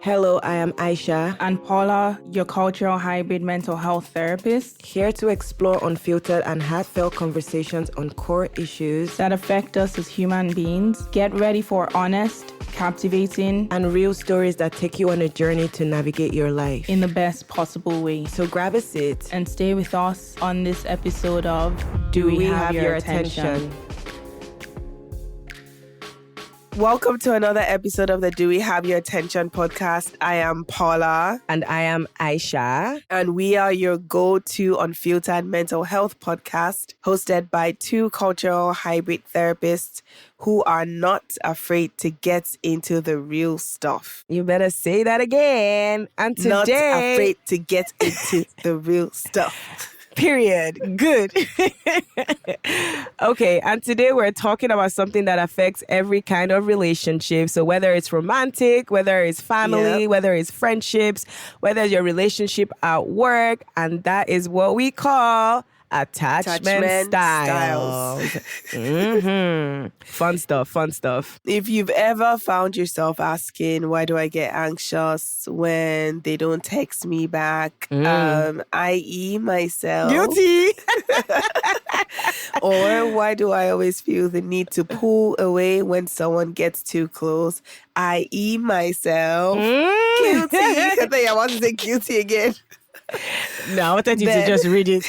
Hello, I am Aisha. And Paula, your cultural hybrid mental health therapist. Here to explore unfiltered and heartfelt conversations on core issues that affect us as human beings. Get ready for honest, captivating, and real stories that take you on a journey to navigate your life in the best possible way. So grab a seat and stay with us on this episode of Do We Have Your Attention? Welcome to another episode of the Do We Have Your Attention podcast. I am Paula. And I am Aisha. And we are your go-to unfiltered mental health podcast hosted by two cultural hybrid therapists who are not afraid to get into the real stuff. You better say that again. And today... Not afraid to get into the real stuff. Period. Good. Okay, and today we're talking about something that affects every kind of relationship. So whether it's romantic, whether it's family, whether it's friendships, whether it's your relationship at work, and that is what we call attachment styles. Fun stuff. If you've ever found yourself asking, why do I get anxious when they don't text me back? I.e. myself. Guilty. Or why do I always feel the need to pull away when someone gets too close? I.e. myself. Guilty. I thought I wanted to say guilty again. No, I wanted you to just read it.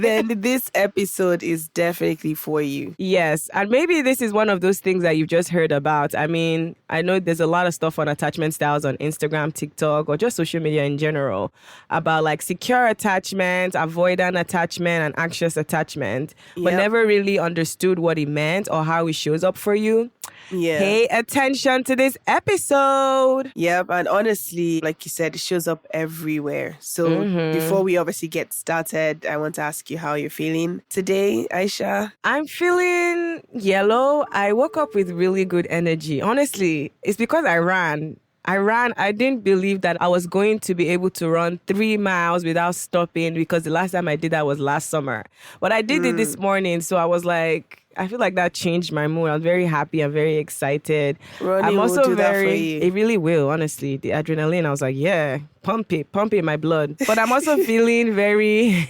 Then this episode is definitely for you. Yes, and maybe this is one of those things that you've just heard about. I mean, I know there's a lot of stuff on attachment styles on Instagram, TikTok, or just social media in general about like secure attachment, avoidant attachment, and anxious attachment, but never really understood what it meant or how it shows up for you. Yeah. Pay attention to this episode. Yep, and honestly, like you said, it shows up everywhere. So before we obviously get started, I want to ask you how you're feeling today, Aisha. I'm feeling yellow. I woke up with really good energy. Honestly, it's because I ran. I didn't believe that I was going to be able to run 3 miles without stopping because the last time I did that was last summer. But I did it this morning, so I was like, I feel like that changed my mood. I was very happy. I'm very excited. Running will do that for you. It really will, honestly. The adrenaline, I was like, yeah, pump it in my blood. But I'm also feeling very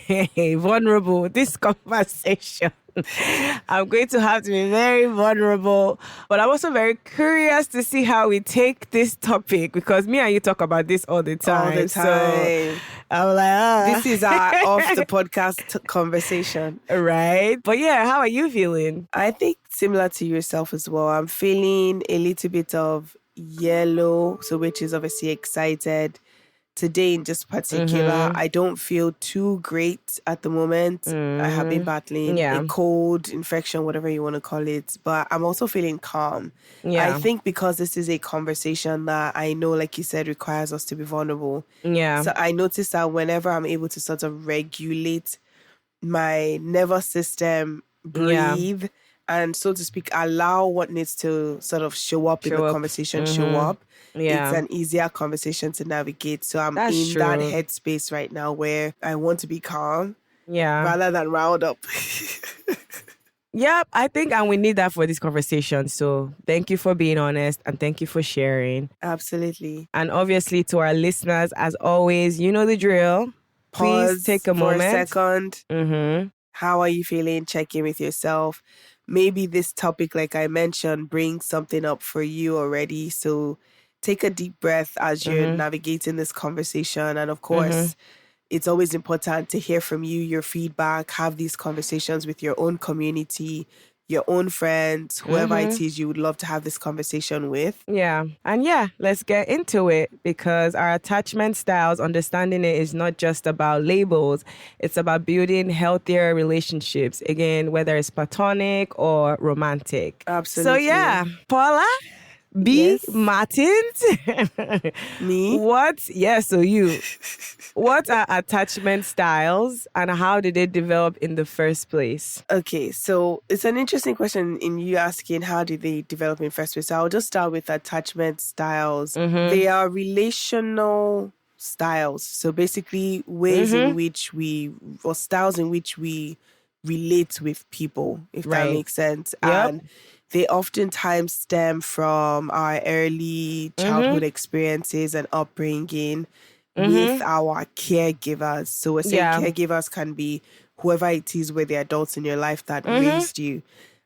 vulnerable. This conversation. I'm going to have to be very vulnerable. But I'm also very curious to see how we take this topic because me and you talk about this all the time. All the time. So I'm like, This is our off the podcast conversation. Right? But yeah, how are you feeling? I think similar to yourself as well. I'm feeling a little bit of yellow, so which is obviously excited. Today in just particular, I don't feel too great at the moment. I have been battling a cold, infection, whatever you want to call it. But I'm also feeling calm. Yeah. I think because this is a conversation that I know, like you said, requires us to be vulnerable. Yeah. So I notice that whenever I'm able to sort of regulate my nervous system, breathe, and so to speak, allow what needs to sort of show up in the conversation, show up. Yeah. It's an easier conversation to navigate. So I'm that headspace right now where I want to be calm rather than riled up. Yep, I think and we need that for this conversation. So thank you for being honest and thank you for sharing. Absolutely. And obviously to our listeners, as always, you know the drill. Please take a moment. For a second. How are you feeling? Check in with yourself. Maybe this topic, like I mentioned, brings something up for you already. So take a deep breath as you're navigating this conversation. And of course, it's always important to hear from you, your feedback, have these conversations with your own community, your own friends, whoever it is you would love to have this conversation with. Yeah. And let's get into it because our attachment styles, understanding it is not just about labels. It's about building healthier relationships. Again, whether it's platonic or romantic. Absolutely. So Paula? Martins. Me? So you. What are attachment styles and how did they develop in the first place? Okay, so it's an interesting question in you asking how did they develop in first place. So I'll just start with attachment styles. They are relational styles. So basically ways in which styles in which we relate with people, if that Right. makes sense. Yep. And they oftentimes stem from our early childhood experiences and upbringing with our caregivers. So we're saying Yeah. caregivers can be whoever it is, were the adults in your life that raised you.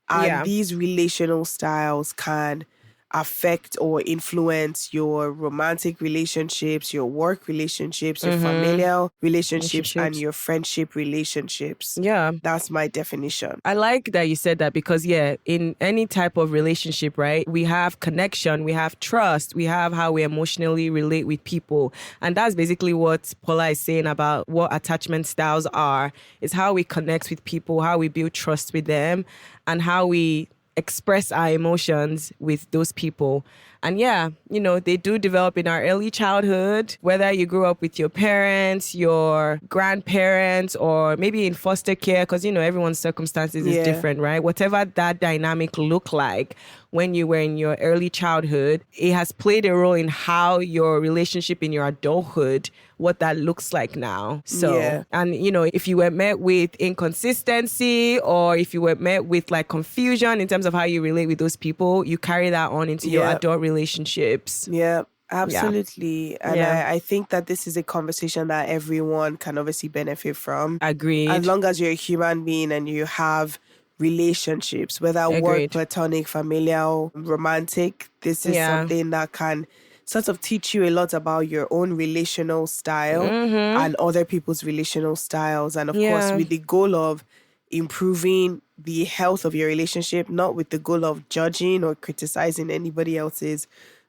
And Yeah. these relational styles can affect or influence your romantic relationships, your work relationships, your familial relationships, and your friendship relationships. Yeah. That's my definition. I like that you said that because, in any type of relationship, right, we have connection, we have trust, we have how we emotionally relate with people. And that's basically what Paula is saying about what attachment styles are. It's how we connect with people, how we build trust with them, and how we express our emotions with those people. And they do develop in our early childhood, whether you grew up with your parents, your grandparents, or maybe in foster care, because, everyone's circumstances is different, right? Whatever that dynamic looked like when you were in your early childhood, it has played a role in how your relationship in your adulthood, what that looks like now. So, and, if you were met with inconsistency or if you were met with like confusion in terms of how you relate with those people, you carry that on into your adult relationships. Yeah, absolutely. And Yeah. I think that this is a conversation that everyone can obviously benefit from. Agreed. As long as you're a human being and you have relationships, whether work, Agreed. platonic, familial, romantic, this is something that can sort of teach you a lot about your own relational style and other people's relational styles. And of course, with the goal of improving the health of your relationship, not with the goal of judging or criticizing anybody else's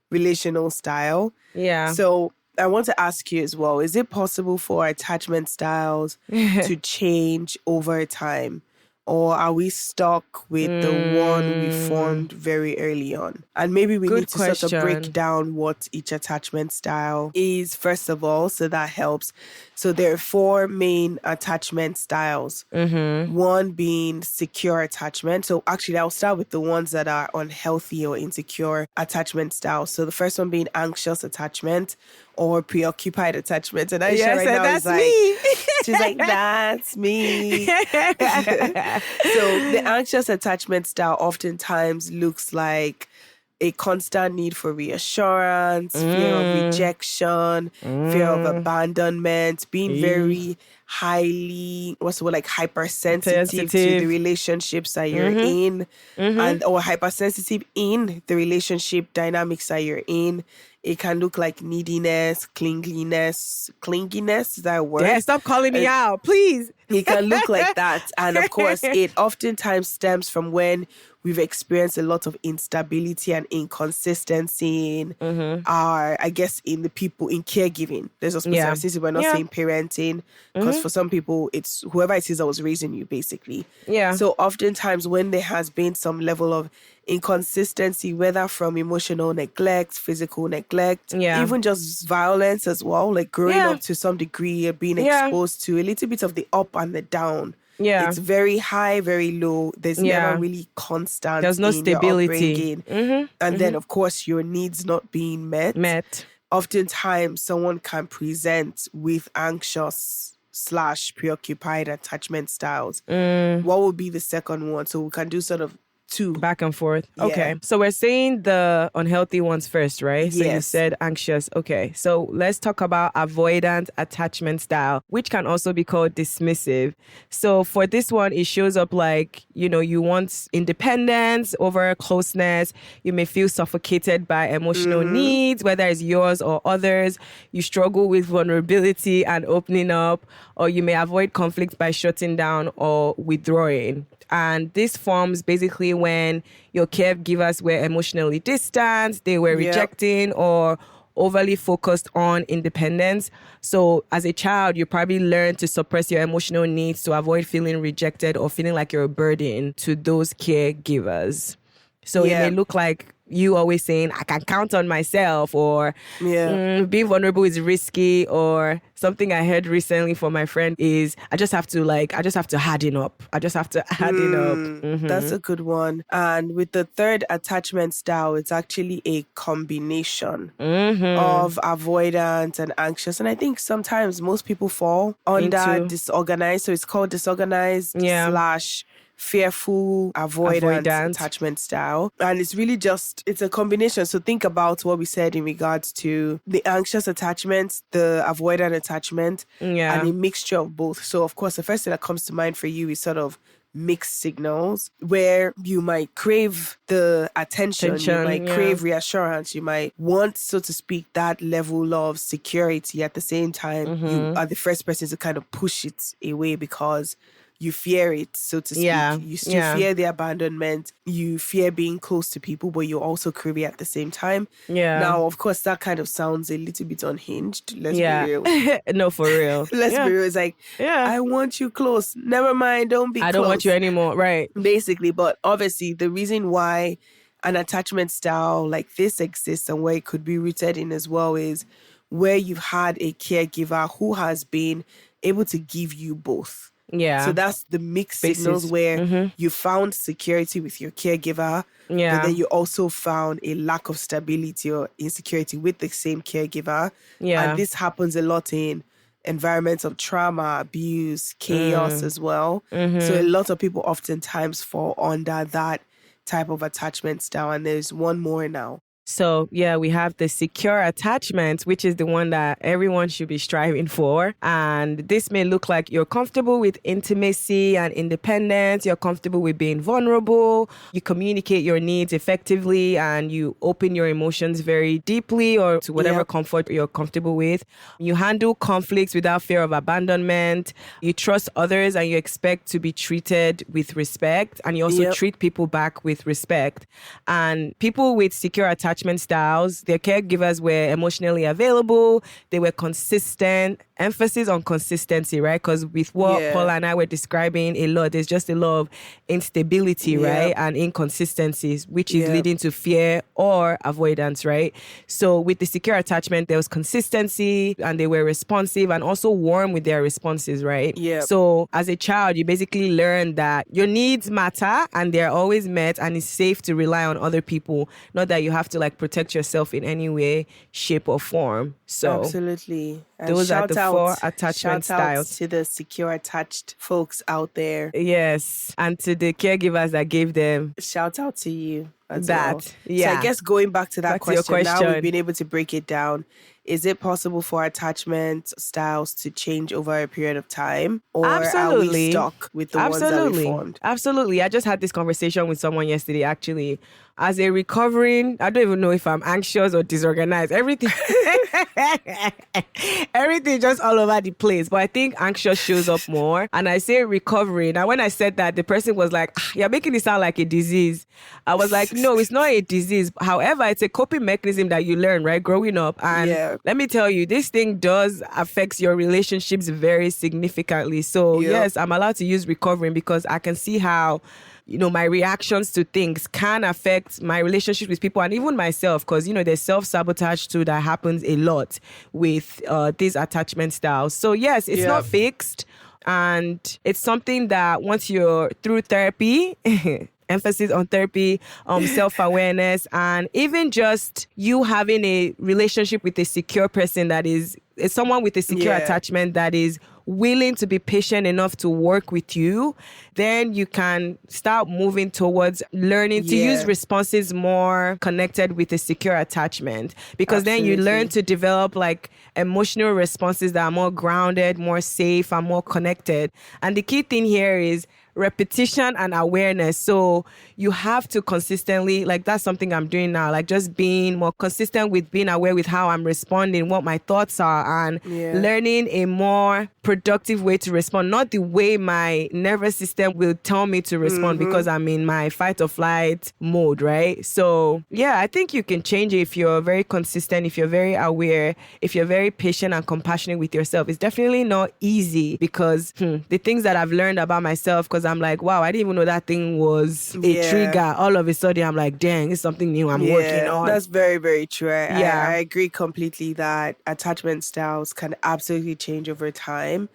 relational style. Yeah. So I want to ask you as well, is it possible for attachment styles to change over time? Or are we stuck with the one we formed very early on? And maybe we need to sort of break down what each attachment style is, first of all, so that helps. So there are 4 main attachment styles. One being secure attachment. So actually, I'll start with the ones that are unhealthy or insecure attachment styles. So the first one being anxious attachment or preoccupied attachment. And Aisha right now is like, she's like, that's me. So the anxious attachment style oftentimes looks like a constant need for reassurance, fear of rejection, fear of abandonment, being very highly, hypersensitive to the relationships that you're in, and or hypersensitive in the relationship dynamics that you're in. It can look like neediness, clinginess. Is that a word? Yeah, stop calling me out, please. It can look like that. And of course, it oftentimes stems from when we've experienced a lot of instability and inconsistency in in the people, in caregiving. There's a specificity. We're not saying parenting, because for some people, it's whoever it is that was raising you, basically. Yeah. So oftentimes when there has been some level of inconsistency, whether from emotional neglect, physical neglect, even just violence as well, like growing up to some degree, being exposed to a little bit of the up and the down. Yeah. It's very high, very low. There's never really constant. There's no stability. And then, of course, your needs not being met. Oftentimes, someone can present with anxious / preoccupied attachment styles. What would be the second one? So we can do sort of 2. Back and forth. Okay. So we're saying the unhealthy ones first, right? So you said anxious. Okay. So let's talk about avoidant attachment style, which can also be called dismissive. So for this one, it shows up like, you want independence over closeness. You may feel suffocated by emotional needs, whether it's yours or others. You struggle with vulnerability and opening up, or you may avoid conflict by shutting down or withdrawing. And this forms basically when your caregivers were emotionally distant, they were rejecting or overly focused on independence. So as a child, you probably learned to suppress your emotional needs to avoid feeling rejected or feeling like you're a burden to those caregivers. So it may look like, you always saying, I can count on myself, or being vulnerable is risky, or something I heard recently from my friend is, I just have to harden up. I just have to harden up. That's a good one. And with the third attachment style, it's actually a combination of avoidant and anxious. And I think sometimes most people fall under disorganized. So it's called disorganized slash fearful avoidant attachment style. And it's really it's a combination. So think about what we said in regards to the anxious attachment, the avoidant attachment, and a mixture of both. So of course, the first thing that comes to mind for you is sort of mixed signals, where you might crave the attention, you might crave reassurance, you might want, so to speak, that level of security. At the same time, you are the first person to kind of push it away because you fear it, so to speak. You still fear the abandonment. You fear being close to people, but you also crave it at the same time. Now, of course, that kind of sounds a little bit unhinged. Let's be real. No, for real. Let's be real. It's like, I want you close. Never mind, don't be close. I don't want you anymore. Right. Basically, but obviously, the reason why an attachment style like this exists and where it could be rooted in as well is where you've had a caregiver who has been able to give you both. So that's the mixed signals where you found security with your caregiver, but then you also found a lack of stability or insecurity with the same caregiver. And this happens a lot in environments of trauma, abuse, chaos as well. So a lot of people oftentimes fall under that type of attachment style. And there's one more now. So, we have the secure attachment, which is the one that everyone should be striving for. And this may look like you're comfortable with intimacy and independence. You're comfortable with being vulnerable. You communicate your needs effectively and you open your emotions very deeply or to whatever comfort you're comfortable with. You handle conflicts without fear of abandonment. You trust others and you expect to be treated with respect. And you also treat people back with respect. And people with secure attachment styles, their caregivers were emotionally available, they were consistent, emphasis on consistency, right? Because with what Paula and I were describing a lot, there's just a lot of instability, right? And inconsistencies, which is leading to fear or avoidance, right? So with the secure attachment, there was consistency and they were responsive and also warm with their responses, right? So as a child, you basically learn that your needs matter and they're always met and it's safe to rely on other people, not that you have to like protect yourself in any way, shape or form. So absolutely. And those are the 4 attachment styles. Shout out to the secure attached folks out there. Yes. And to the caregivers that gave them. Shout out to you. Well. So I guess going back to that question, now we've been able to break it down. Is it possible for attachment styles to change over a period of time? Or are we stuck with the ones that we formed? Absolutely. I just had this conversation with someone yesterday, actually. As a recovering, I don't even know if I'm anxious or disorganized. Everything just all over the place. But I think anxious shows up more. And I say recovering. And when I said that, the person was like, you're making it sound like a disease. I was like, no, it's not a disease. However, it's a coping mechanism that you learn, right, growing up. And let me tell you, this thing does affect your relationships very significantly. So yes, I'm allowed to use recovering because I can see how my reactions to things can affect my relationship with people and even myself because, there's self-sabotage too that happens a lot with these attachment styles. So yes, it's not fixed and it's something that once you're through therapy, emphasis on therapy, self-awareness, and even just you having a relationship with a secure person that is someone with a secure attachment that is willing to be patient enough to work with you, then you can start moving towards learning to use responses more connected with a secure attachment. Because then you learn to develop like emotional responses that are more grounded, more safe, and more connected. And the key thing here is repetition and awareness. So you have to consistently, like that's something I'm doing now, like just being more consistent with being aware with how I'm responding, what my thoughts are, and learning a more productive way to respond, not the way my nervous system will tell me to respond because I'm in my fight or flight mode, right? So I think you can change it if you're very consistent, if you're very aware, if you're very patient and compassionate with yourself. It's definitely not easy because the things that I've learned about myself, because because I'm like, wow, I didn't even know that thing was a trigger. All of a sudden, I'm like, dang, it's something new I'm working on. That's very, very true. Yeah. I agree completely that attachment styles can absolutely change over time.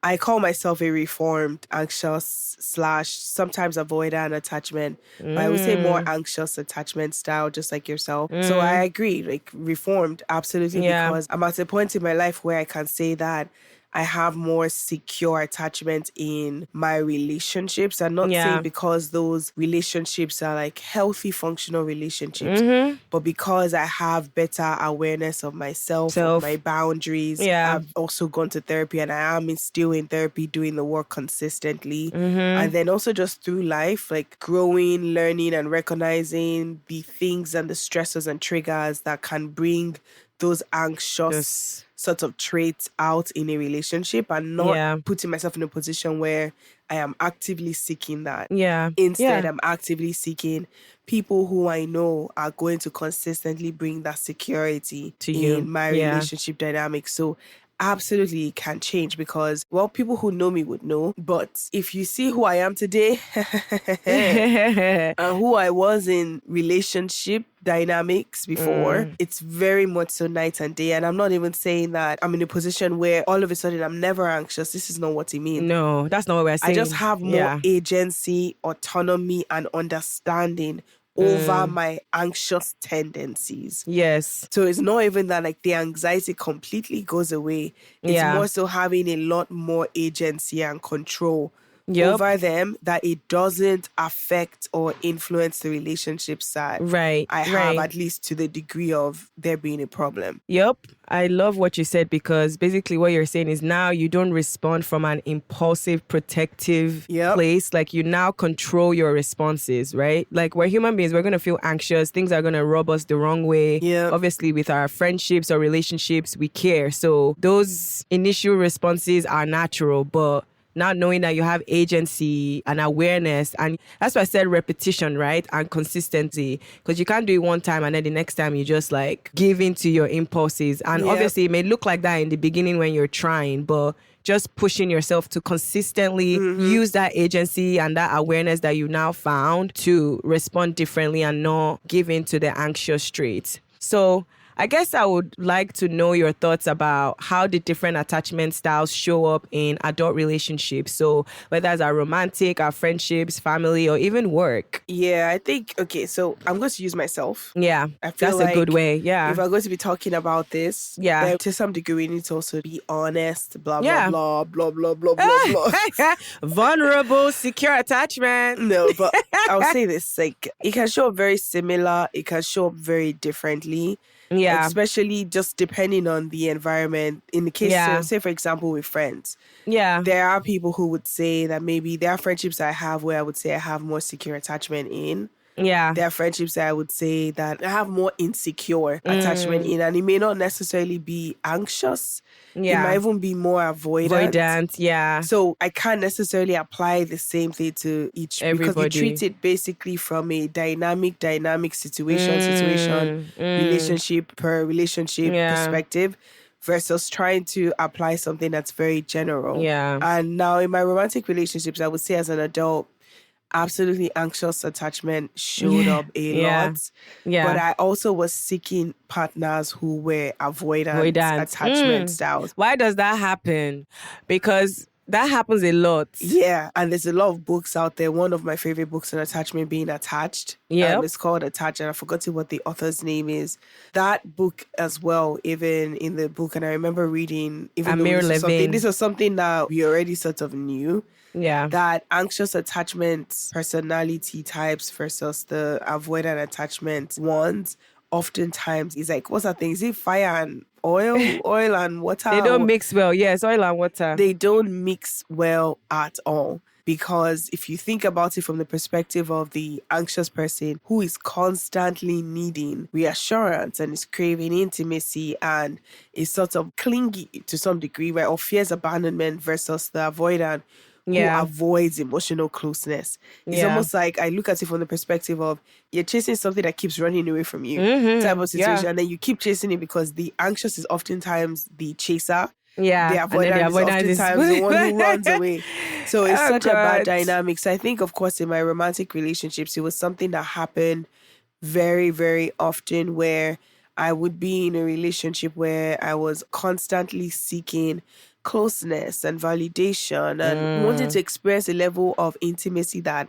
I call myself a reformed, anxious / sometimes avoidant attachment, but I would say more anxious attachment style, just like yourself. So I agree, like reformed, absolutely, because I'm at a point in my life where I can say that I have more secure attachment in my relationships. I'm not saying because those relationships are like healthy, functional relationships, but because I have better awareness of myself, of my boundaries. I've also gone to therapy and I am still in therapy doing the work consistently. And then also just through life, like growing, learning, and recognizing the things and the stressors and triggers that can bring those anxious sort of traits out in a relationship, and not putting myself in a position where I am actively seeking that. Instead, I'm actively seeking people who I know are going to consistently bring that security to in my relationship dynamic. So absolutely it can change because, well, people who know me would know. But if you see who I am today and who I was in relationship dynamics before, it's very much so night and day. And I'm not even saying that I'm in a position where all of a sudden I'm never anxious. This is not what it means. No, that's not what we're saying. I just have more agency, autonomy, and understanding over my anxious tendencies. Yes. So it's not even that like the anxiety completely goes away. It's more so having a lot more agency and control over them, that it doesn't affect or influence the relationships that I have, at least to the degree of there being a problem. I love what you said, because basically what you're saying is now you don't respond from an impulsive, protective place. Like you now control your responses, right? Like we're human beings, we're going to feel anxious. Things are going to rub us the wrong way. Obviously with our friendships or relationships, we care. So those initial responses are natural, but now knowing that you have agency and awareness, and that's why I said repetition, right? And consistency, because you can't do it one time and then the next time you just like give in to your impulses. And obviously it may look like that in the beginning when you're trying, but just pushing yourself to consistently use that agency and that awareness that you now found to respond differently and not give in to the anxious traits. So I guess I would like to know your thoughts about how the different attachment styles show up in adult relationships. So whether it's our romantic, our friendships, family, or even work. I think, okay, so I'm going to use myself. I feel that's like a good way. If I'm going to be talking about this, then to some degree, we need to also be honest, blah, blah, blah, blah, blah, blah, blah, blah. Vulnerable, secure attachment. No, but I'll say this, like, it can show up very similar. It can show up very differently. Especially just depending on the environment. In the case, say for example, with friends. There are people who would say that maybe there are friendships I have where I would say I have more secure attachment in. There are friendships that I would say that I have more insecure attachment in, and it may not necessarily be anxious. It might even be more avoidant. So I can't necessarily apply the same thing to each because we treat it basically from a dynamic situation, relationship per relationship perspective, versus trying to apply something that's very general. And now in my romantic relationships, I would say as an adult, absolutely anxious attachment showed up a lot. But I also was seeking partners who were avoidant. Attachment styles. Why does that happen? Because that happens a lot. And there's a lot of books out there. One of my favorite books on attachment being Attached. It's called Attached, and I forgot what the author's name is. That book as well, even in the book, and I remember reading, even though this was something that we already sort of knew. That anxious attachment personality types versus the avoidant attachment ones oftentimes is like, what's that thing? Is it fire and oil? Oil and water? They don't mix well. Yes, oil and water. They don't mix well at all. Because if you think about it from the perspective of the anxious person who is constantly needing reassurance and is craving intimacy and is sort of clingy to some degree, right, or fears abandonment, versus the avoidant who avoids emotional closeness. It's almost like I look at it from the perspective of you're chasing something that keeps running away from you type of situation. And then you keep chasing it because the anxious is oftentimes the chaser The Yeah. And then the avoidant is avoidance is oftentimes the one who runs away. So it's Oh such a bad God. dynamic. So I think, of course, in my romantic relationships, it was something that happened very, very often where I would be in a relationship where I was constantly seeking closeness and validation and wanting to experience a level of intimacy that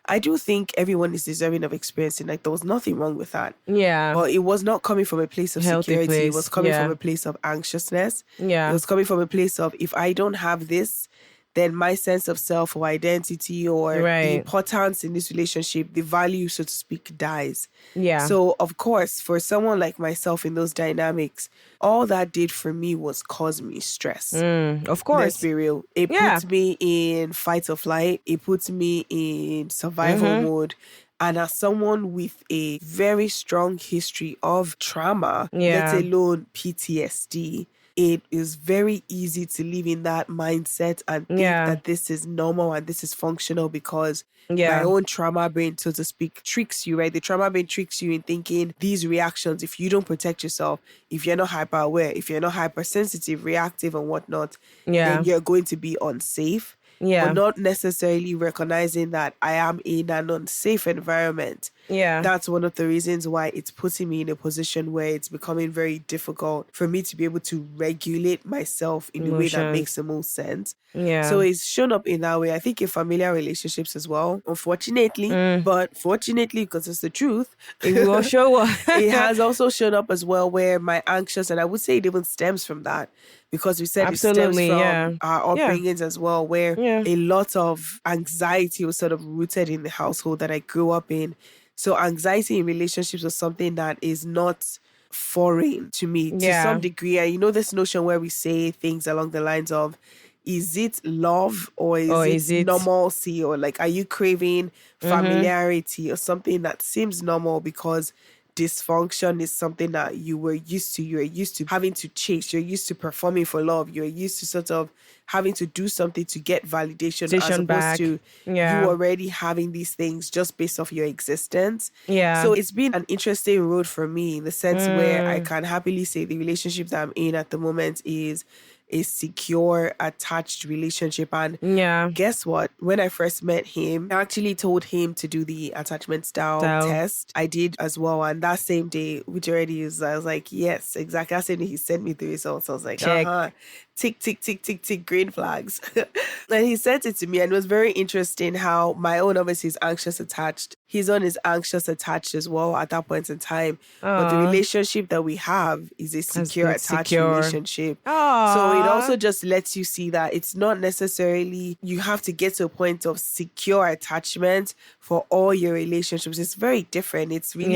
I do think everyone is deserving of experiencing. Like, there was nothing wrong with that. Yeah. But it was not coming from a place of Healthy security. It place. was coming from Yeah. a place of anxiousness. It Yeah. was coming from a place of, if I don't have this, then my sense of self or identity or the Right. importance in this relationship, the value, so to speak, dies. Yeah. So, of course, for someone like myself in those dynamics, all that did for me was cause me stress. Of Let's course. be real. It Yeah. puts me in fight or flight. It puts me in survival mode. And as someone with a very strong history of trauma, let Yeah. alone PTSD, it is very easy to live in that mindset and think Yeah. that this is normal and this is functional because my Yeah. own trauma brain, so to speak, tricks you, right? The trauma brain tricks you in thinking these reactions, if you don't protect yourself, if you're not hyper aware, if you're not hypersensitive, reactive, and whatnot, Yeah. then you're going to be unsafe. Yeah. But not necessarily recognizing that I am in an unsafe environment. Yeah. That's one of the reasons why it's putting me in a position where it's becoming very difficult for me to be able to regulate myself in a way that Emotions. makes the most sense. Yeah. So it's shown up in that way. I think in familiar relationships as well, unfortunately, but fortunately, because it's the truth, It will show up. it has also shown up as well where my anxious, and I would say it even stems from that because we said Absolutely, it stems from yeah. our Yeah. upbringings as well, where Yeah. a lot of anxiety was sort of rooted in the household that I grew up in. So anxiety in relationships was something that is not foreign to me to Yeah. some degree. And you know this notion where we say things along the lines of, is it love or is it normalcy, or like, are you craving familiarity or something that seems normal because dysfunction is something that you were used to. You're used to having to chase. You're used to performing for love. You're used to sort of having to do something to get validation as opposed back. to Yeah. you already having these things just based off your existence. Yeah. So it's been an interesting road for me in the sense where I can happily say the relationship that I'm in at the moment is a secure, attached relationship. And Yeah. guess what? When I first met him, I actually told him to do the attachment style test. I did as well. And that same day, which already is, I was like, yes, exactly. That same day he sent me the results. I was like, Check. Tick, tick, tick, tick, tick, green flags. And he sent it to me, and it was very interesting how my own obviously is anxious attached. His own is anxious attached as well at that point in time. But the relationship that we have is a secure attached relationship. So it also just lets you see that it's not necessarily you have to get to a point of secure attachment for all your relationships. It's very different. It's really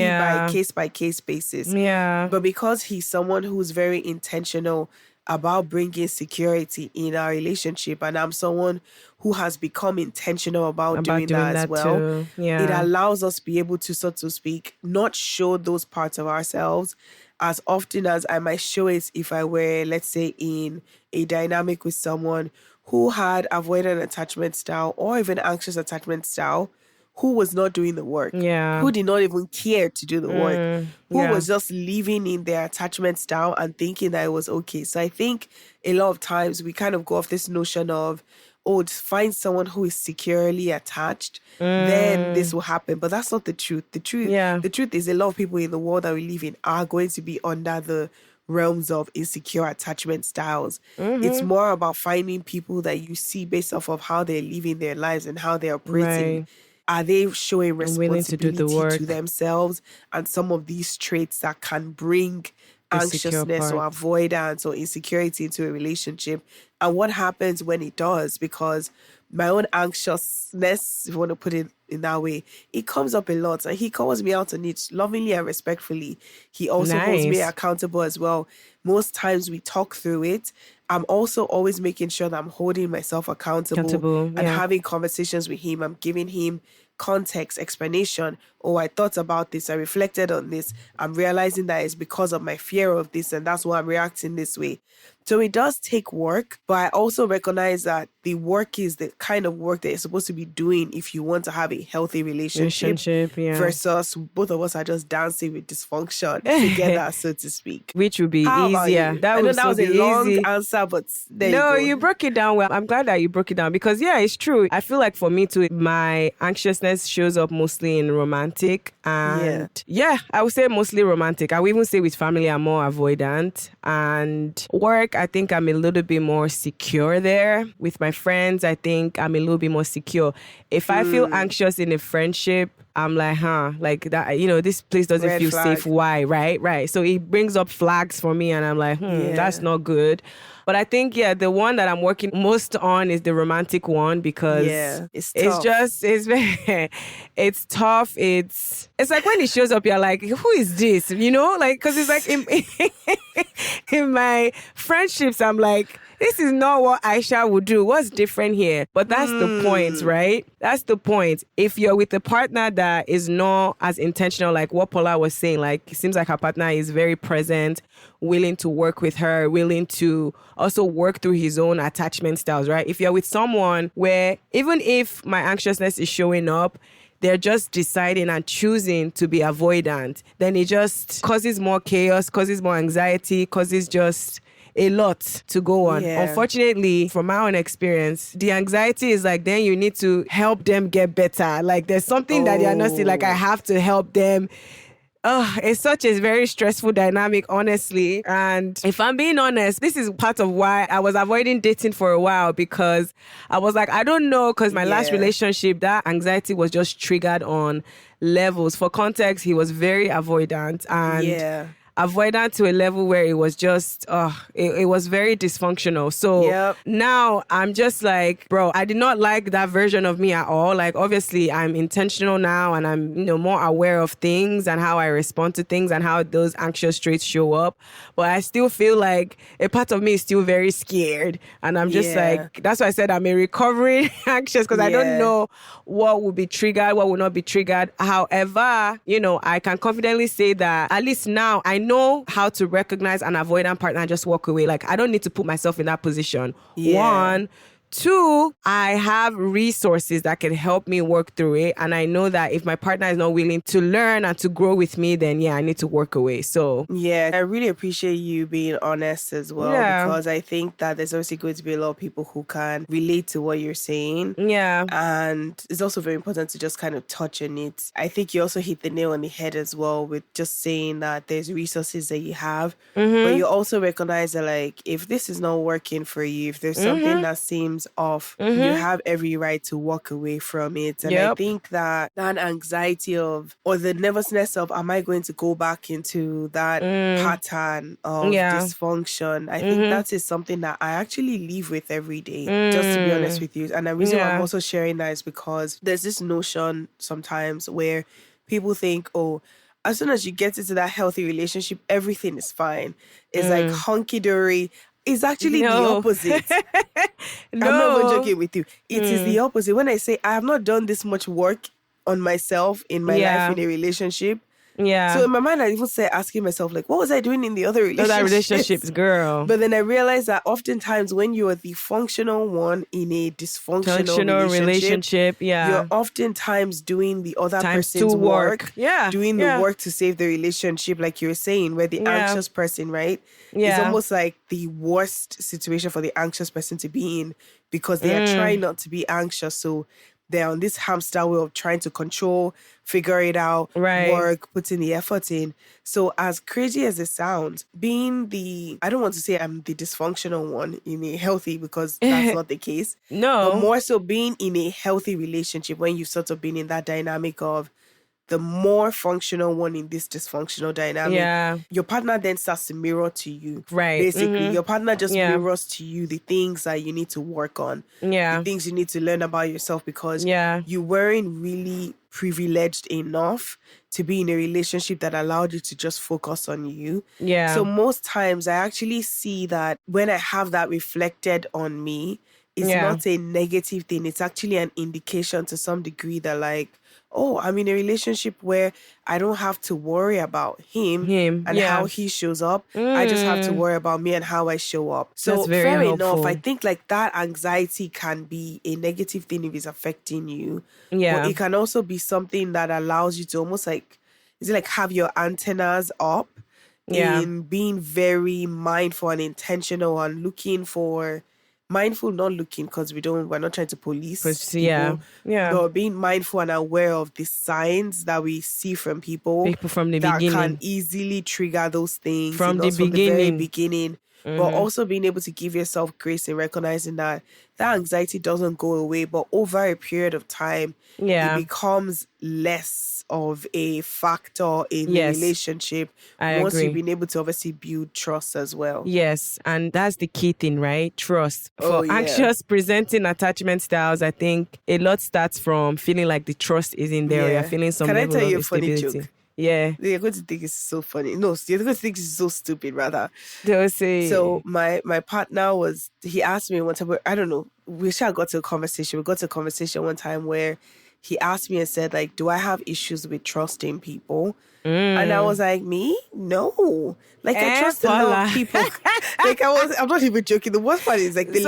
by case basis. Yeah. But because he's someone who's very intentional about bringing security in our relationship, and I'm someone who has become intentional about doing that as well, too. Yeah. it allows us to be able to, so to speak, not show those parts of ourselves as often as I might show it if I were, let's say, in a dynamic with someone who had avoidant attachment style or even anxious attachment style, who was not doing the work, who did not even care to do the work, who was just living in their attachment style and thinking that it was okay. So I think a lot of times we kind of go off this notion of, oh, find someone who is securely attached, then this will happen. But that's not the truth. The truth is a lot of people in the world that we live in are going to be under the realms of insecure attachment styles. It's more about finding people that you see based off of how they're living their lives and how they're operating. Right. Are they showing willing to do the responsibility work. to themselves and some of these traits that can bring anxiousness or part. avoidance or insecurity into a relationship? And what happens when it does? Because my own anxiousness, if you want to put it in that way, it comes up a lot. And he calls me out on it lovingly and respectfully. He also holds me Nice. accountable as well. Most times we talk through it. I'm also always making sure that I'm holding myself accountable and having conversations with him. I'm giving him context, explanation. Oh, I thought about this. I reflected on this. I'm realizing that it's because of my fear of this, and that's why I'm reacting this way. So it does take work, but I also recognize that the work is the kind of work that you're supposed to be doing if you want to have a healthy relationship Yeah. versus both of us are just dancing with dysfunction together, so to speak. Which would be How about easier. you? That I know would that so was a be long easy. answer, but there No, you you go. broke it down well. I'm glad that you broke it down because, yeah, it's true. I feel like for me too, my anxiousness shows up mostly in romantic and yeah, I would say mostly romantic. I would even say with family, I'm more avoidant, and work, I think I'm a little bit more secure there. With my friends, I think I'm a little bit more secure. If I feel anxious in a friendship, I'm like, like that, this place doesn't Red feel flag. safe. Why? Right. So it brings up flags for me and I'm like, that's not good. But I think, the one that I'm working most on is the romantic one because it's it's tough. just, it's very, it's tough. It's like when it shows up, you're like, who is this? Like, cause it's like in my friendships, I'm like, this is not what Aisha would do. What's different here? But that's the point, right? That's the point. If you're with a partner that is not as intentional, like what Paula was saying, like it seems like her partner is very present, willing to work with her, willing to also work through his own attachment styles, right? If you're with someone where even if my anxiousness is showing up, they're just deciding and choosing to be avoidant, then it just causes more chaos, causes more anxiety, causes just a lot to go on. Yeah. Unfortunately, from my own experience, the anxiety is like, then you need to help them get better. Like there's something that they're not seeing, like I have to help them. It's such a very stressful dynamic, honestly. And if I'm being honest, this is part of why I was avoiding dating for a while because I was like, I don't know, because my last relationship, that anxiety was just triggered on levels. For context, he was very avoidant and avoidant to a level where it was just, it was very dysfunctional. So now I'm just like, bro, I did not like that version of me at all. Like, obviously, I'm intentional now and I'm, more aware of things and how I respond to things and how those anxious traits show up. But I still feel like a part of me is still very scared. And I'm just like, that's why I said I'm a recovering anxious because I don't know what will be triggered, what will not be triggered. However, I can confidently say that at least now I know how to recognize an avoidant partner and just walk away. Like, I don't need to put myself in that position. One. Two, I have resources that can help me work through it. And I know that if my partner is not willing to learn and to grow with me, then I need to work away. So I really appreciate you being honest as well because I think that there's obviously going to be a lot of people who can relate to what you're saying. Yeah. And it's also very important to just kind of touch on it. I think you also hit the nail on the head as well with just saying that there's resources that you have, but you also recognize that like, if this is not working for you, if there's something that seems off, you have every right to walk away from it. And I think that anxiety of, or the nervousness of, am I going to go back into that pattern of dysfunction? I think that is something that I actually live with every day, just to be honest with you. And the reason why I'm also sharing that is because there's this notion sometimes where people think, oh, as soon as you get into that healthy relationship, everything is fine. It's like hunky-dory. It's actually the opposite. I'm not even joking with you. It is the opposite. When I say I have not done this much work on myself in my life in a relationship. Yeah. So in my mind, I even started asking myself, like, what was I doing in the other relationships, girl? But then I realized that oftentimes when you are the functional one in a dysfunctional relationship, you're oftentimes doing the other person's work. Doing the work to save the relationship, like you were saying, where the anxious person, right? It's almost like the worst situation for the anxious person to be in because they are trying not to be anxious. So they're on this hamster wheel of trying to control, figure it out, work, putting the effort in. So as crazy as it sounds, being I don't want to say I'm the dysfunctional one in a healthy, because that's not the case. No. But more so being in a healthy relationship when you've sort of been in that dynamic of the more functional one in this dysfunctional dynamic, your partner then starts to mirror to you. Right. Basically, your partner just mirrors to you the things that you need to work on. The things you need to learn about yourself because you weren't really privileged enough to be in a relationship that allowed you to just focus on you. So most times I actually see that when I have that reflected on me, it's not a negative thing. It's actually an indication to some degree that like, oh, I'm in a relationship where I don't have to worry about him and how he shows up. I just have to worry about me and how I show up. So That's very fair enough. I helpful. think like that anxiety can be a negative thing if it's affecting you. Yeah. But it can also be something that allows you to almost like, is it like have your antennas up in being very mindful and intentional and looking for mindful, not looking because we're not trying to police people, but being mindful and aware of the signs that we see from people from the that beginning. can easily trigger those things From the from the very beginning. beginning. But also being able to give yourself grace and recognizing that anxiety doesn't go away, but over a period of time, it becomes less of a factor in the relationship once you've been able to obviously build trust as well. Yes, and that's the key thing, right? Trust. For anxious presenting attachment styles, I think a lot starts from feeling like the trust is in there. Or you're feeling some Can level I tell you of a funny instability. joke? Yeah. You're going to think it's so funny. No, you're going to think it's so stupid, rather. They'll say. So my partner he asked me one time, I don't know, we got to a conversation. We got to a conversation one time where he asked me and said, like, do I have issues with trusting people? And I was like, me? No. Like, I trust a lot of people. Like, I'm not even joking. The worst part is like the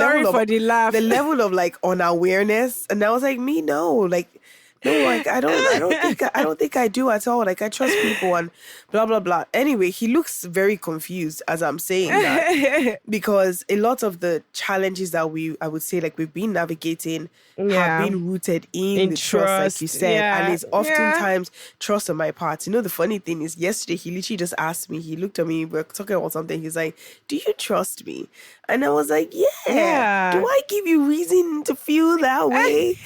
level of like unawareness. And I was like, me? No. Like, no, like I don't think I do at all. Like I trust people and blah blah blah. Anyway, he looks very confused as I'm saying that because a lot of the challenges that I would say like we've been navigating have been rooted in the trust, like you said, and it's oftentimes trust on my part. You know, the funny thing is, yesterday he literally just asked me. He looked at me. We were talking about something. He's like, "Do you trust me?" And I was like, yeah. Do I give you reason to feel that way?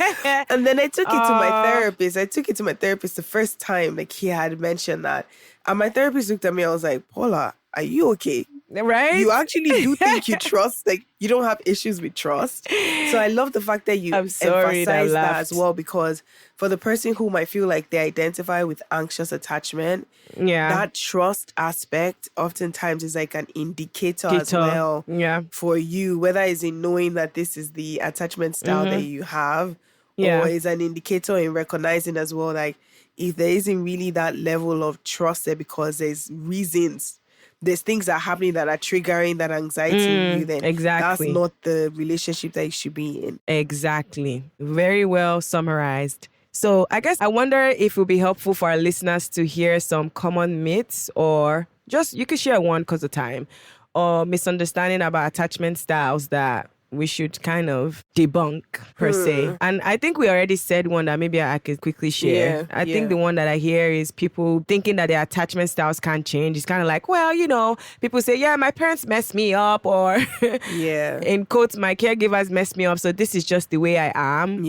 And then I took it to my therapist. I took it to my therapist the first time, like he had mentioned that. And my therapist looked at me. I was like, Paula, are you okay? Right? You actually do think you trust, like you don't have issues with trust. So I love the fact that you emphasize that as well, because for the person who might feel like they identify with anxious attachment, that trust aspect oftentimes is like an indicator as well for you, whether it's in knowing that this is the attachment style that you have, or is an indicator in recognizing as well, like if there isn't really that level of trust there because there's reasons, there's things that are happening that are triggering that anxiety in you, then that's not the relationship that you should be in. Exactly. Very well summarized. So I guess I wonder if it would be helpful for our listeners to hear some common myths, or just you could share one because of time, or misunderstanding about attachment styles that we should kind of debunk per se. And I think we already said one that maybe I could quickly share. I think the one that I hear is people thinking that their attachment styles can't change. It's kind of like, well, you know, people say, yeah, my parents messed me up, or in quotes, my caregivers messed me up, so this is just the way I am.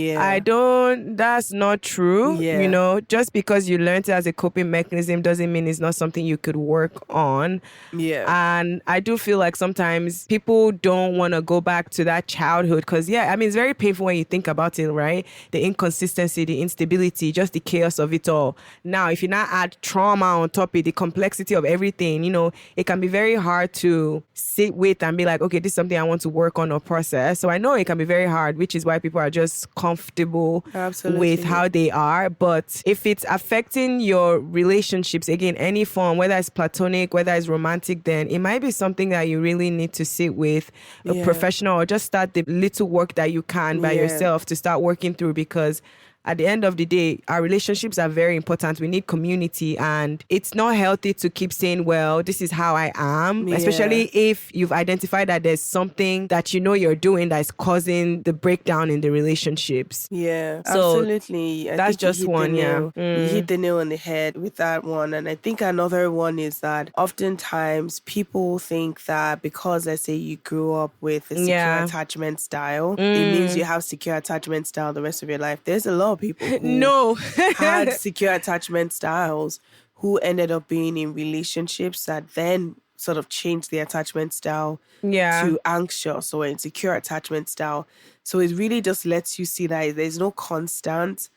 That's not true. You know, just because you learned it as a coping mechanism doesn't mean it's not something you could work on. And I do feel like sometimes people don't want to go back to that childhood, because I mean, it's very painful when you think about it, right? The inconsistency, the instability, just the chaos of it all. Now, if you now add trauma on top of it, the complexity of everything, you know, it can be very hard to sit with and be like, okay, this is something I want to work on or process. So I know it can be very hard, which is why people are just comfortable with how they are. But if it's affecting your relationships, again, any form, whether it's platonic, whether it's romantic, then it might be something that you really need to sit with a professional, or just start the little work that you can by yourself to start working through, because at the end of the day, our relationships are very important. We need community, and it's not healthy to keep saying, well, this is how I am, especially if you've identified that there's something that you know you're doing that is causing the breakdown in the relationships. So absolutely. That's just one, You hit the nail on the head with that one. And I think another one is that oftentimes people think that because, let's say, you grew up with a secure attachment style, it means you have secure attachment style the rest of your life. There's a lot of people who had secure attachment styles who ended up being in relationships that then sort of changed the attachment style to anxious or insecure attachment style. So it really just lets you see that there's no constant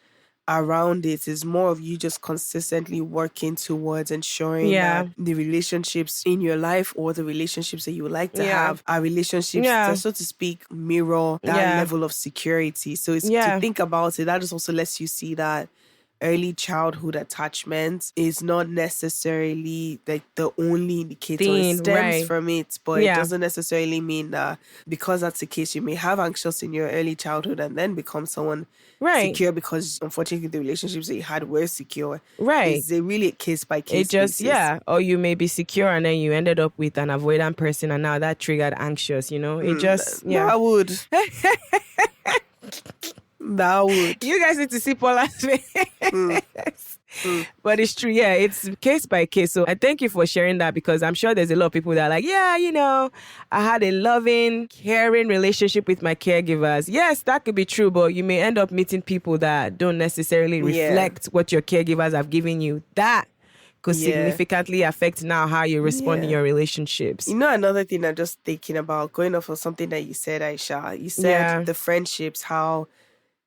around it. It's more of you just consistently working towards ensuring that the relationships in your life, or the relationships that you would like to have, are relationships that, so to speak, mirror that level of security. So it's to think about it, that just also lets you see that, early childhood attachment is not necessarily like the only indicator. It Thing, stems right. from it, but it Yeah. doesn't necessarily mean that because that's the case, you may have anxious in your early childhood and then become someone Right. secure because unfortunately the relationships that you had were secure. Right. It's a really a case by It case just, basis. yeah. Or you may be secure and then you ended up with an avoidant person and now that triggered anxious, you know? It just, yeah. That would. That would. You guys need to see Paula's face. But it's true, yeah, it's case by case. So I thank you for sharing that because I'm sure there's a lot of people that are like, yeah, you know, I had a loving, caring relationship with my caregivers. Yes, that could be true, but you may end up meeting people that don't necessarily reflect what your caregivers have given you. That could significantly affect now how you respond in your relationships. You know, another thing I'm just thinking about, going off of something that you said, Aisha, you said the friendships, how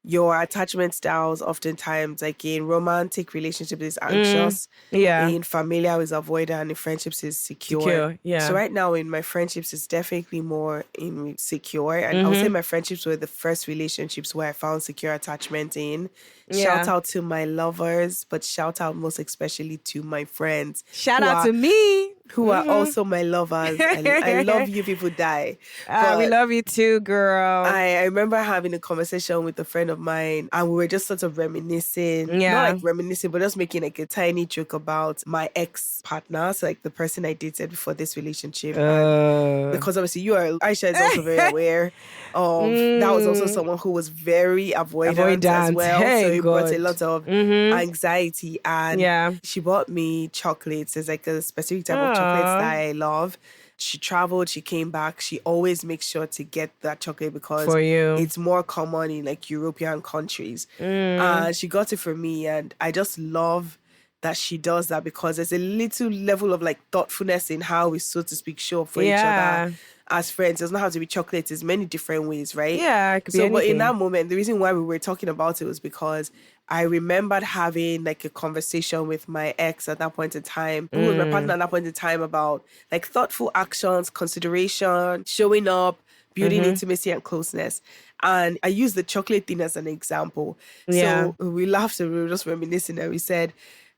your attachment styles oftentimes, like in romantic relationships, is anxious. In familiar is avoidant, and in friendships is secure. So right now in my friendships, it's definitely more in secure. And I would say my friendships were the first relationships where I found secure attachment in. Shout out to my lovers, but shout out most especially to my friends. Shout out to me. Who are also my lovers. I love you people die. We love you too, girl. I remember having a conversation with a friend of mine and we were just sort of reminiscing. Not like reminiscing, but just making like a tiny joke about my ex-partner. So like the person I dated before this relationship. And because obviously Aisha is also very aware of, that was also someone who was very avoidant as well. So it brought a lot of anxiety. And she bought me chocolates. There's like a specific type of chocolates that I love. She traveled, she came back. She always makes sure to get that chocolate because it's more common in like European countries. She got it for me and I just love that she does that because there's a little level of like thoughtfulness in how we, so to speak, show up for each other as friends. It doesn't have to be chocolate. There's many different ways, right? Yeah, it could be so, anything. But in that moment, the reason why we were talking about it was because I remembered having like a conversation with my ex at that point in time, who was my partner at that point in time, about like thoughtful actions, consideration, showing up, building intimacy and closeness. And I used the chocolate thing as an example. So we laughed and we were just reminiscing and we said,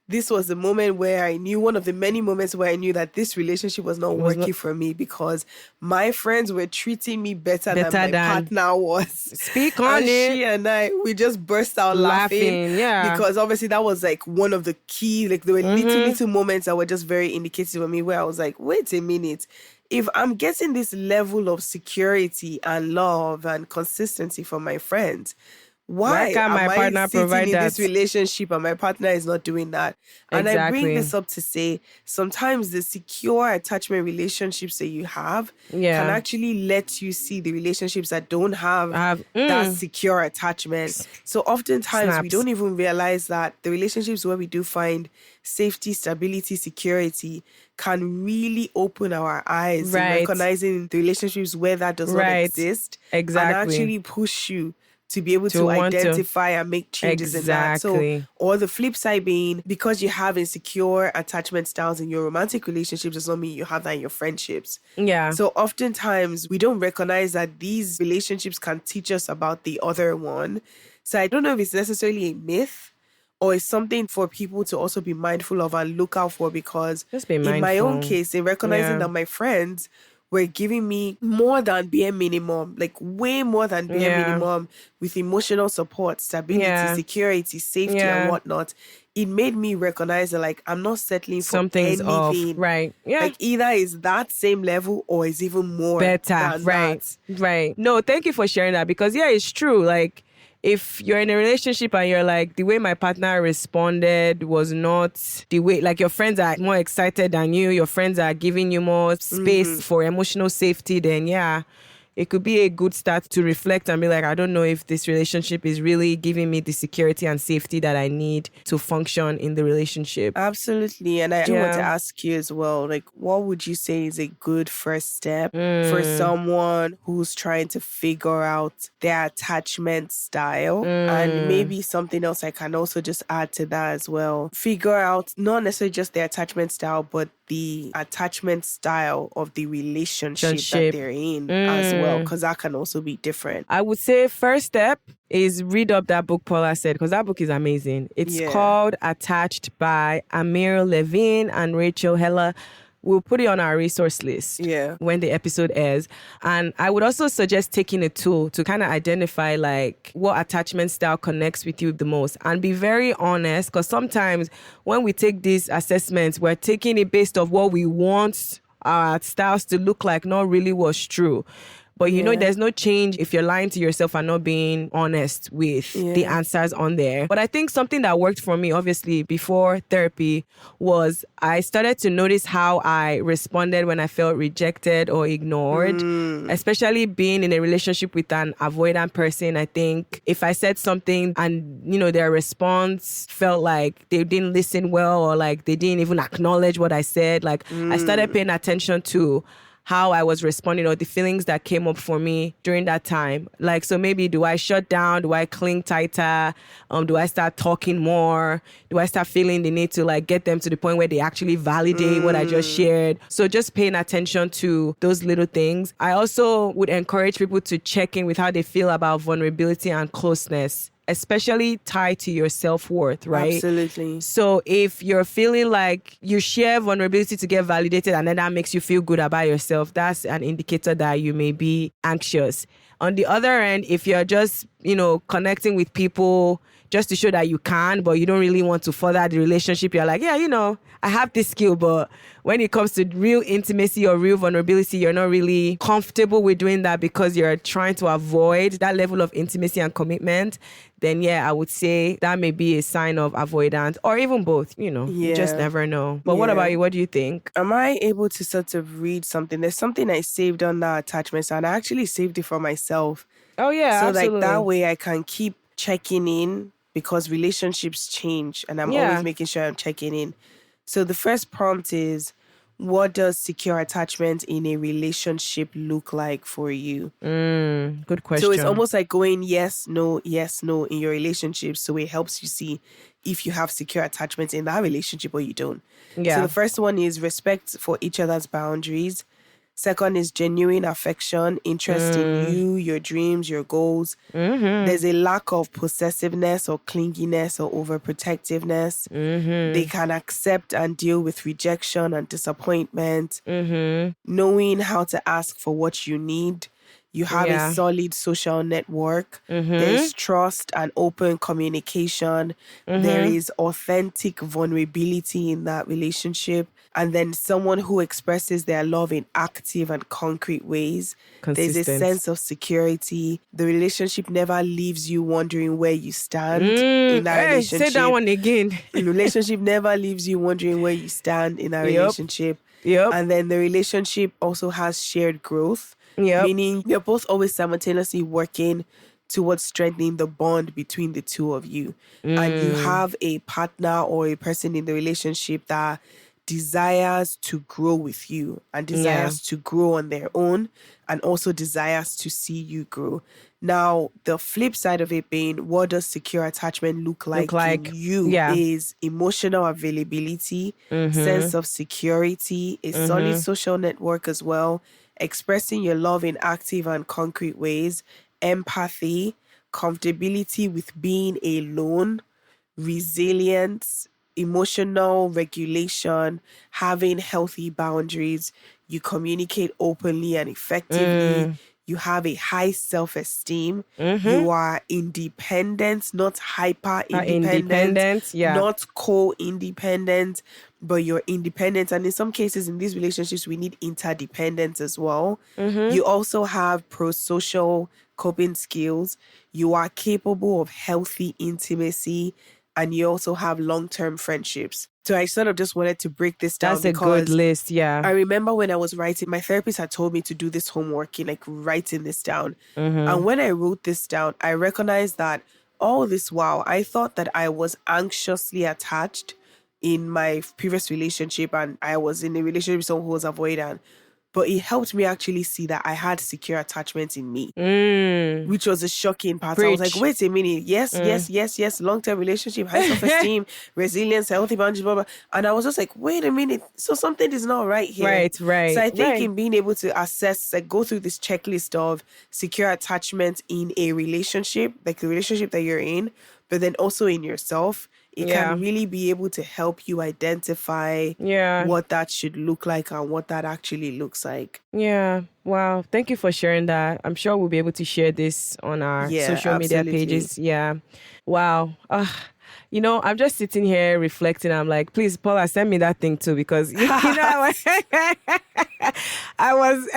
this was the moment where I knew, one of the many moments where I knew that this relationship was not working for me because my friends were treating me better than my partner was. Speak on it. She and we just burst out laughing. Because obviously that was like one of the key, like there were little moments that were just very indicative of me where I was like, wait a minute. If I'm getting this level of security and love and consistency from my friends, why can't my partner provide in that? This relationship and my partner is not doing that? And I bring this up to say sometimes the secure attachment relationships that you have can actually let you see the relationships that don't have that secure attachment. So oftentimes we don't even realize that the relationships where we do find safety, stability, security can really open our eyes in recognizing the relationships where that does not exist and actually push you to be able to identify and make changes in that. So, or the flip side being, because you have insecure attachment styles in your romantic relationships does not mean you have that in your friendships. So oftentimes we don't recognize that these relationships can teach us about the other one. So I don't know if it's necessarily a myth or it's something for people to also be mindful of and look out for, because in my own case, in recognizing that my friends were giving me more than bare minimum, like way more than bare minimum, with emotional support, stability, security, safety, and whatnot. It made me recognize that, like, I'm not settling for something's anything. Off. Right. Like, either is that same level or is even more better. Than Right. that. Right. No, thank you for sharing that, because it's true. Like, if you're in a relationship and you're like, the way my partner responded was not the way, like your friends are more excited than you, your friends are giving you more space for emotional safety, then it could be a good start to reflect and be like, I don't know if this relationship is really giving me the security and safety that I need to function in the relationship. Absolutely. And I do want to ask you as well, like, what would you say is a good first step for someone who's trying to figure out their attachment style? And maybe something else I can also just add to that as well. Figure out not necessarily just their attachment style, but the attachment style of the relationship that they're in as well, because that can also be different. I would say first step is read up that book Paula said, because that book is amazing. It's called Attached by Amir Levine and Rachel Heller. We'll put it on our resource list when the episode airs. And I would also suggest taking a tool to kind of identify like what attachment style connects with you the most, and be very honest, because sometimes when we take these assessments, we're taking it based off what we want our styles to look like, not really what's true. But you know, there's no change if you're lying to yourself and not being honest with the answers on there. But I think something that worked for me, obviously, before therapy was I started to notice how I responded when I felt rejected or ignored, especially being in a relationship with an avoidant person. I think if I said something and, you know, their response felt like they didn't listen well, or like they didn't even acknowledge what I said, like I started paying attention to how I was responding or the feelings that came up for me during that time. Like, so maybe do I shut down? Do I cling tighter? Do I start talking more? Do I start feeling the need to like get them to the point where they actually validate what I just shared? So just paying attention to those little things. I also would encourage people to check in with how they feel about vulnerability and closeness, especially tied to your self-worth, right? Absolutely. So if you're feeling like you share vulnerability to get validated and then that makes you feel good about yourself, that's an indicator that you may be anxious. On the other end, if you're just, you know, connecting with people just to show that you can, but you don't really want to further the relationship, you're like, yeah, you know, I have this skill, but when it comes to real intimacy or real vulnerability, you're not really comfortable with doing that because you're trying to avoid that level of intimacy and commitment, then yeah, I would say that may be a sign of avoidance, or even both, you know, you just never know. But what about you? What do you think? Am I able to sort of read something? There's something I saved on that attachment, and I actually saved it for myself. Oh yeah, so absolutely. Like that way I can keep checking in, because relationships change and I'm always making sure I'm checking in. So the first prompt is, what does secure attachment in a relationship look like for you? Good question. So it's almost like going yes, no in your relationship. So it helps you see if you have secure attachment in that relationship or you don't. So the first one is respect for each other's boundaries. Second is genuine affection, interest in you, your dreams, your goals. There's a lack of possessiveness or clinginess or overprotectiveness. They can accept and deal with rejection and disappointment. Knowing how to ask for what you need. You have a solid social network. There's trust and open communication. There is authentic vulnerability in that relationship. And then someone who expresses their love in active and concrete ways. There's a sense of security. The relationship never leaves you wondering where you stand in that relationship. Say that one again. The relationship never leaves you wondering where you stand in that relationship. And then the relationship also has shared growth. Meaning you're both always simultaneously working towards strengthening the bond between the two of you. And you have a partner or a person in the relationship that desires to grow with you and desires to grow on their own and also desires to see you grow. Now, the flip side of it being, what does secure attachment look like in you is emotional availability, sense of security, a solid social network as well, expressing your love in active and concrete ways, empathy, comfortability with being alone, resilience, emotional regulation, having healthy boundaries, you communicate openly and effectively, you have a high self-esteem, you are independent, not hyper-independent, not co-independent, but you're independent. And in some cases, in these relationships, we need interdependence as well. You also have pro-social coping skills. You are capable of healthy intimacy, and you also have long-term friendships. So I sort of just wanted to break this down. That's a good list, I remember when I was writing, my therapist had told me to do this homework, like writing this down. And when I wrote this down, I recognized that all this while, I thought that I was anxiously attached in my previous relationship, and I was in a relationship with someone who was avoidant. But it helped me actually see that I had secure attachment in me, which was a shocking part. I was like, Preach. wait a minute. Yes. Long-term relationship, high self-esteem, resilience, healthy boundaries, blah, blah. And I was just like, wait a minute. So something is not right here. Right. So I think in being able to assess, like go through this checklist of secure attachment in a relationship, like the relationship that you're in, but then also in yourself, it can really be able to help you identify what that should look like and what that actually looks like. Yeah. Wow. Thank you for sharing that. I'm sure we'll be able to share this on our social media pages. Yeah. Wow. I'm just sitting here reflecting. I'm like, please, Paula, send me that thing too, because I was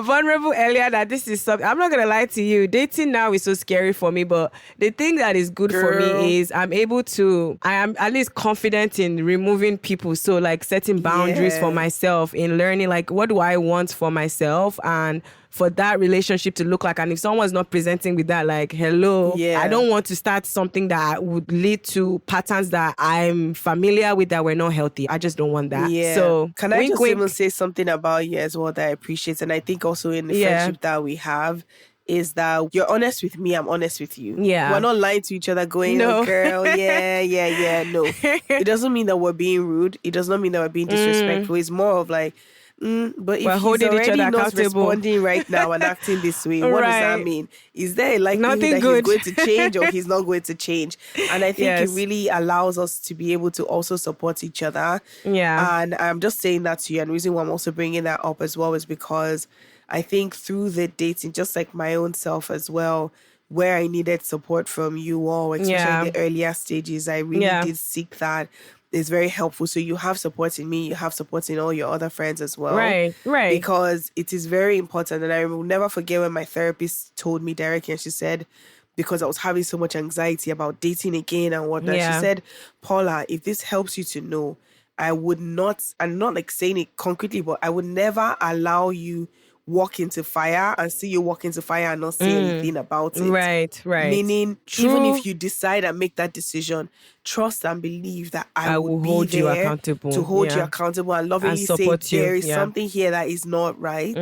vulnerable earlier that this is something. I'm not going to lie to you. Dating now is so scary for me, but the thing that is good for me is I am at least confident in removing people. So like setting boundaries for myself, in learning like what do I want for myself and for that relationship to look like. And if someone's not presenting with that, like, hello, I don't want to start something that would lead to patterns that I'm familiar with that were not healthy. I just don't want that. Yeah. So can I just even say something about you as well that I appreciate? And I think also in the friendship that we have is that you're honest with me, I'm honest with you. Yeah. We're not lying to each other going, oh, girl, no. It doesn't mean that we're being rude. It does not mean that we're being disrespectful. It's more of like, but if he's already not responding right now and acting this way, what does that mean? Is there a likelihood that he's going to change or he's not going to change? And I think it really allows us to be able to also support each other. Yeah. And I'm just saying that to you. And the reason why I'm also bringing that up as well is because I think through the dating, just like my own self as well, where I needed support from you all, especially in the earlier stages, I really did seek that. Is very helpful. So you have support in me, you have support in all your other friends as well. Right. Because it is very important. And I will never forget when my therapist told me directly, and she said, because I was having so much anxiety about dating again and whatnot, she said, Paula, if this helps you to know, I would not, I'm not like saying it concretely, but I would never allow you walk into fire and see you walk into fire and not say anything about it. Right. Meaning, even if you decide and make that decision, trust and believe that I will hold you accountable to hold you accountable and lovingly say there is something here that is not right.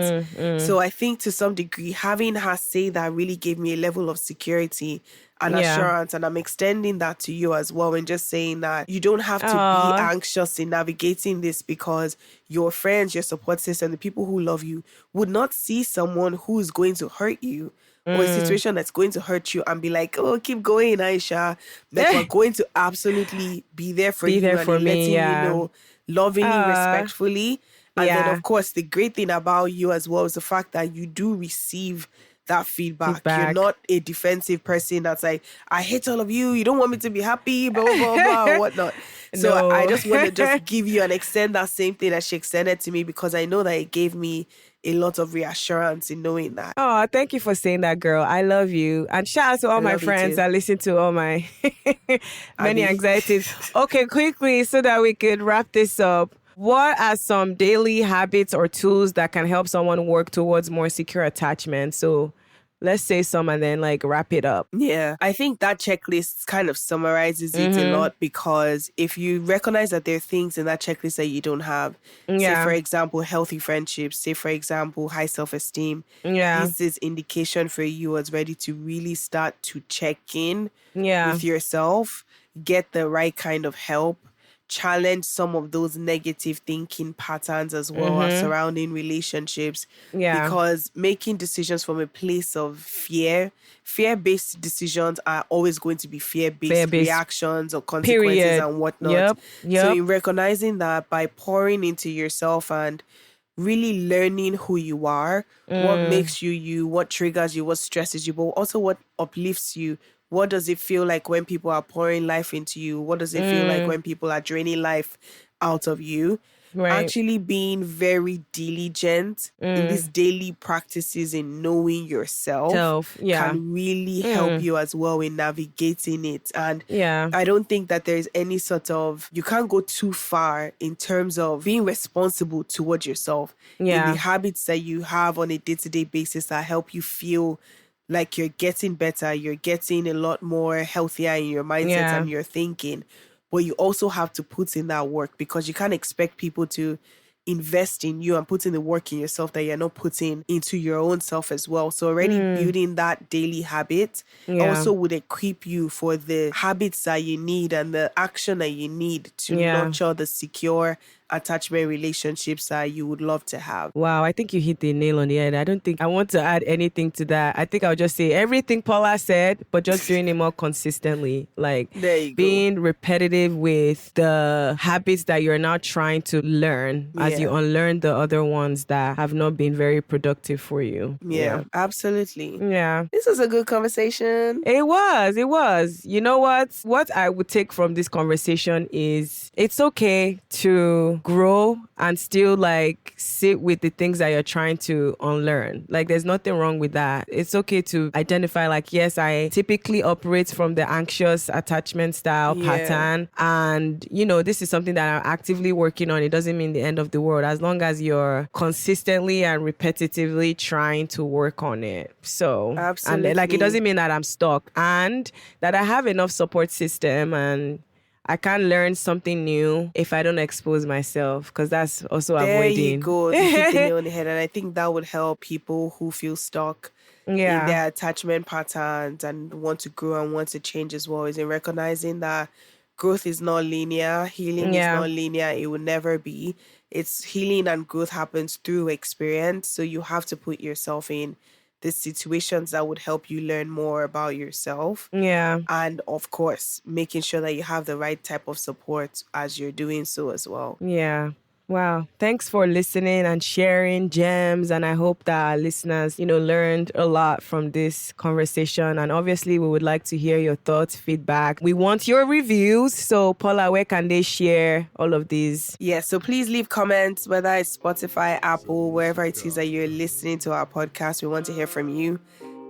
So I think to some degree, having her say that really gave me a level of security and assurance, and I'm extending that to you as well, and just saying that you don't have to be anxious in navigating this, because your friends, your support system, the people who love you would not see someone who is going to hurt you or a situation that's going to hurt you and be like, oh, keep going, Aisha. Like, we're going to absolutely be there for you and letting you know, lovingly, respectfully. And then, of course, the great thing about you as well is the fact that you do receive that feedback. You're not a defensive person that's like, I hate all of you. You don't want me to be happy, blah, blah, blah, blah, or whatnot. So I just want to just give you and extend that same thing that she extended to me, because I know that it gave me a lot of reassurance in knowing that. Oh, thank you for saying that, girl. I love you. And shout out to all my friends that listen to all my many anxieties. Okay, quickly, so that we could wrap this up. What are some daily habits or tools that can help someone work towards more secure attachment? So let's say some and then like wrap it up. Yeah, I think that checklist kind of summarizes it a lot, because if you recognize that there are things in that checklist that you don't have, say for example, healthy friendships, say for example, high self-esteem, this is indication for you as ready to really start to check in with yourself, get the right kind of help, challenge some of those negative thinking patterns as well as surrounding relationships. Because making decisions from a place of fear-based decisions are always going to be fear-based reactions or consequences and whatnot. So in recognizing that, by pouring into yourself and really learning who you are, what makes you you, what triggers you, what stresses you, but also what uplifts you. What does it feel like when people are pouring life into you? What does it feel like when people are draining life out of you? Actually being very diligent in these daily practices in knowing yourself can really help you as well in navigating it. And I don't think that there's any sort of, you can't go too far in terms of being responsible towards yourself in the habits that you have on a day-to-day basis that help you feel like you're getting better, you're getting a lot more healthier in your mindset and your thinking. But you also have to put in that work, because you can't expect people to invest in you and putting the work in yourself that you're not putting into your own self as well. So already building that daily habit also would equip you for the habits that you need and the action that you need to nurture the secure attachment relationships that you would love to have. Wow, I think you hit the nail on the head. I don't think I want to add anything to that. I think I'll just say everything Paula said, but just doing it more consistently. Like being repetitive with the habits that you're now trying to learn as you unlearn the other ones that have not been very productive for you. Yeah, absolutely. Yeah. This was a good conversation. It was. You know what? What I would take from this conversation is it's okay to grow and still like sit with the things that you're trying to unlearn. Like there's nothing wrong with that. It's okay to identify like, yes, I typically operate from the anxious attachment style pattern. And, you know, this is something that I'm actively working on. It doesn't mean the end of the world as long as you're consistently and repetitively trying to work on it. So, absolutely. And like, it doesn't mean that I'm stuck and that I have enough support system and I can't learn something new if I don't expose myself, because that's also avoiding. There you go. You hit the nail on the head. And I think that would help people who feel stuck in their attachment patterns and want to grow and want to change as well, is in recognizing that growth is not linear. Healing is not linear. It will never be. It's healing and growth happens through experience. So you have to put yourself in the situations that would help you learn more about yourself. Yeah. And of course, making sure that you have the right type of support as you're doing so as well. Yeah. Wow. Thanks for listening and sharing gems. And I hope that our listeners, you know, learned a lot from this conversation. And obviously, we would like to hear your thoughts, feedback. We want your reviews. So, Paula, where can they share all of these? Yeah, so please leave comments, whether it's Spotify, Apple, wherever it is that you're listening to our podcast. We want to hear from you.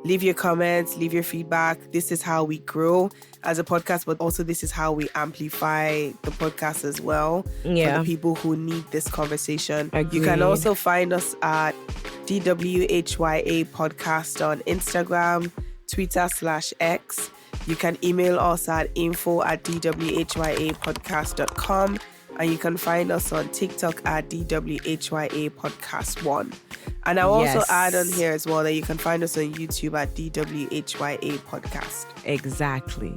Leave your comments, leave your feedback. This is how we grow as a podcast, but also this is how we amplify the podcast as well for the people who need this conversation. Agreed. You can also find us at DWHYA podcast on Instagram, Twitter /X. You can email us at info@dwhyapodcast.com. And you can find us on TikTok at DWHYA Podcast 1. And I'll also add on here as well that you can find us on YouTube at DWHYA Podcast. Exactly.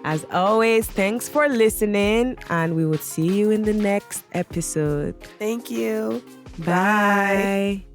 As always, thanks for listening, and we will see you in the next episode. Thank you. Bye.